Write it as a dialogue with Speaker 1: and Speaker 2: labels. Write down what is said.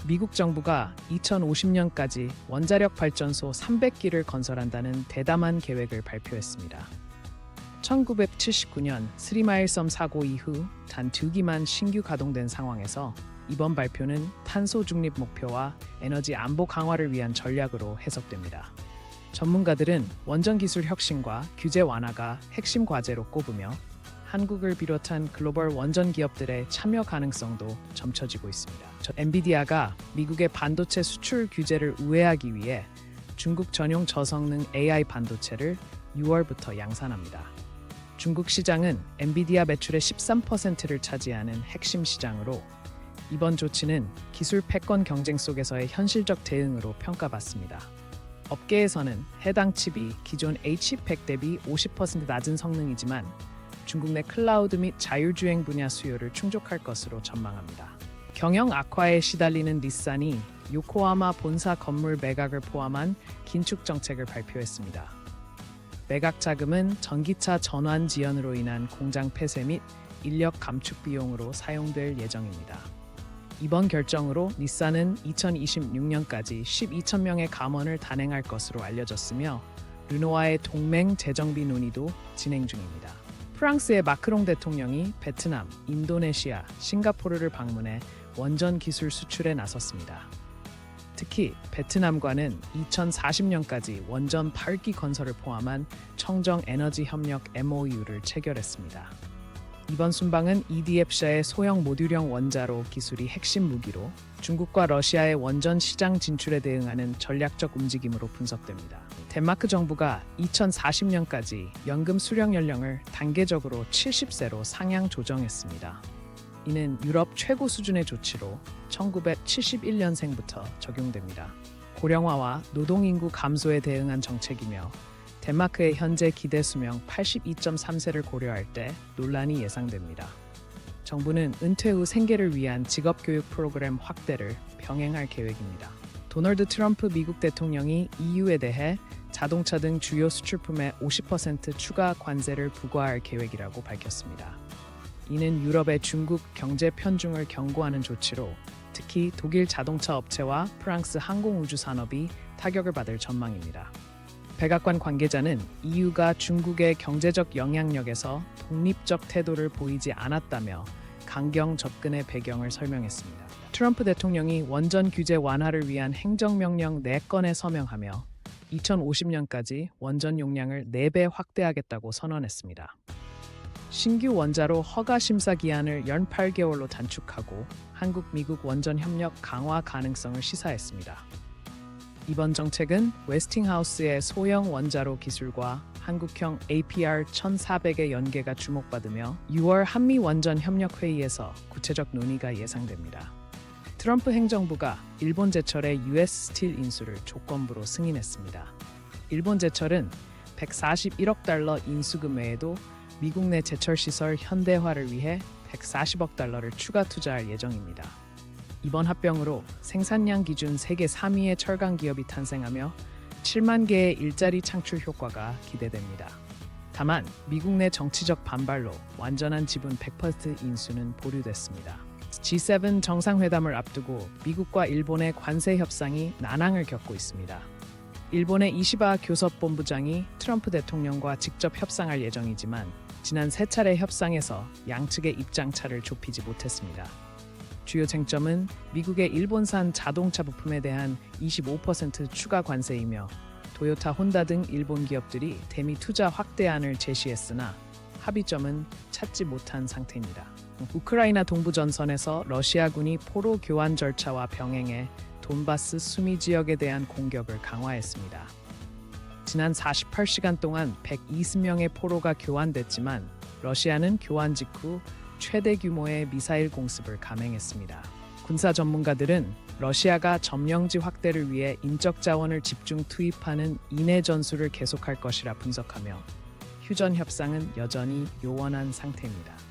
Speaker 1: 미국 정부가 2050년까지 원자력 발전소 300기를 건설한다는 대담한 계획을 발표했습니다. 1979년 스리마일섬 사고 이후 단 2기만 신규 가동된 상황에서 이번 발표는 탄소 중립 목표와 에너지 안보 강화를 위한 전략으로 해석됩니다. 전문가들은 원전 기술 혁신과 규제 완화가 핵심 과제로 꼽으며 한국을 비롯한 글로벌 원전 기업들의 참여 가능성도 점쳐지고 있습니다. 엔비디아가 미국의 반도체 수출 규제를 우회하기 위해 중국 전용 저성능 AI 반도체를 6월부터 양산합니다. 중국 시장은 엔비디아 매출의 13%를 차지하는 핵심 시장으로 이번 조치는 기술 패권 경쟁 속에서의 현실적 대응으로 평가받습니다. 업계에서는 해당 칩이 기존 H100 대비 50% 낮은 성능이지만 중국 내 클라우드 및 자율주행 분야 수요를 충족할 것으로 전망합니다. 경영 악화에 시달리는 닛산이 요코하마 본사 건물 매각을 포함한 긴축 정책을 발표했습니다. 매각 자금은 전기차 전환 지연으로 인한 공장 폐쇄 및 인력 감축 비용으로 사용될 예정입니다. 이번 결정으로 닛산은 2026년까지 12,000명의 감원을 단행할 것으로 알려졌으며 르노와의 동맹 재정비 논의도 진행 중입니다. 프랑스의 마크롱 대통령이 베트남, 인도네시아, 싱가포르를 방문해 원전 기술 수출에 나섰습니다. 특히 베트남과는 2040년까지 원전 8기 건설을 포함한 청정 에너지 협력 MOU를 체결했습니다. 이번 순방은 EDF샤의 소형 모듈형 원자로 기술이 핵심 무기로 중국과 러시아의 원전 시장 진출에 대응하는 전략적 움직임으로 분석됩니다. 덴마크 정부가 2040년까지 연금 수령 연령을 단계적으로 70세로 상향 조정했습니다. 이는 유럽 최고 수준의 조치로 1971년생부터 적용됩니다. 고령화와 노동인구 감소에 대응한 정책이며 덴마크의 현재 기대 수명 82.3세를 고려할 때 논란이 예상됩니다. 정부는 은퇴 후 생계를 위한 직업교육 프로그램 확대를 병행할 계획입니다. 도널드 트럼프 미국 대통령이 EU에 대해 자동차 등 주요 수출품에 50% 추가 관세를 부과할 계획이라고 밝혔습니다. 이는 유럽의 중국 경제 편중을 경고하는 조치로 특히 독일 자동차 업체와 프랑스 항공우주 산업이 타격을 받을 전망입니다. 백악관 관계자는 EU가 중국의 경제적 영향력에서 독립적 태도를 보이지 않았다며 강경 접근의 배경을 설명했습니다. 트럼프 대통령이 원전 규제 완화를 위한 행정명령 4건에 서명하며 2050년까지 원전 용량을 4배 확대하겠다고 선언했습니다. 신규 원자로 허가 심사 기한을 18개월로 단축하고 한국, 미국 원전 협력 강화 가능성을 시사했습니다. 이번 정책은 웨스팅하우스의 소형 원자로 기술과 한국형 APR-1400의 연계가 주목받으며 6월 한미 원전 협력 회의에서 구체적 논의가 예상됩니다. 트럼프 행정부가 일본 제철의 US 스틸 인수를 조건부로 승인했습니다. 일본 제철은 141억 달러 인수금 외에도 미국 내 제철시설 현대화를 위해 140억 달러를 추가 투자할 예정입니다. 이번 합병으로 생산량 기준 세계 3위의 철강 기업이 탄생하며 7만 개의 일자리 창출 효과가 기대됩니다. 다만 미국 내 정치적 반발로 완전한 지분 100% 인수는 보류됐습니다. G7 정상회담을 앞두고 미국과 일본의 관세 협상이 난항을 겪고 있습니다. 일본의 이시바 교섭본부장이 트럼프 대통령과 직접 협상할 예정이지만 지난 3차례 협상에서 양측의 입장차를 좁히지 못했습니다. 주요 쟁점은 미국의 일본산 자동차 부품에 대한 25% 추가 관세이며 도요타, 혼다 등 일본 기업들이 대미 투자 확대안을 제시했으나 합의점은 찾지 못한 상태입니다. 우크라이나 동부 전선에서 러시아군이 포로 교환 절차와 병행해 돈바스 수미 지역에 대한 공격을 강화했습니다. 지난 48시간 동안 120명의 포로가 교환됐지만 러시아는 교환 직후 최대 규모의 미사일 공습을 감행했습니다. 군사 전문가들은 러시아가 점령지 확대를 위해 인적 자원을 집중 투입하는 인해 전술을 계속할 것이라 분석하며 휴전 협상은 여전히 요원한 상태입니다.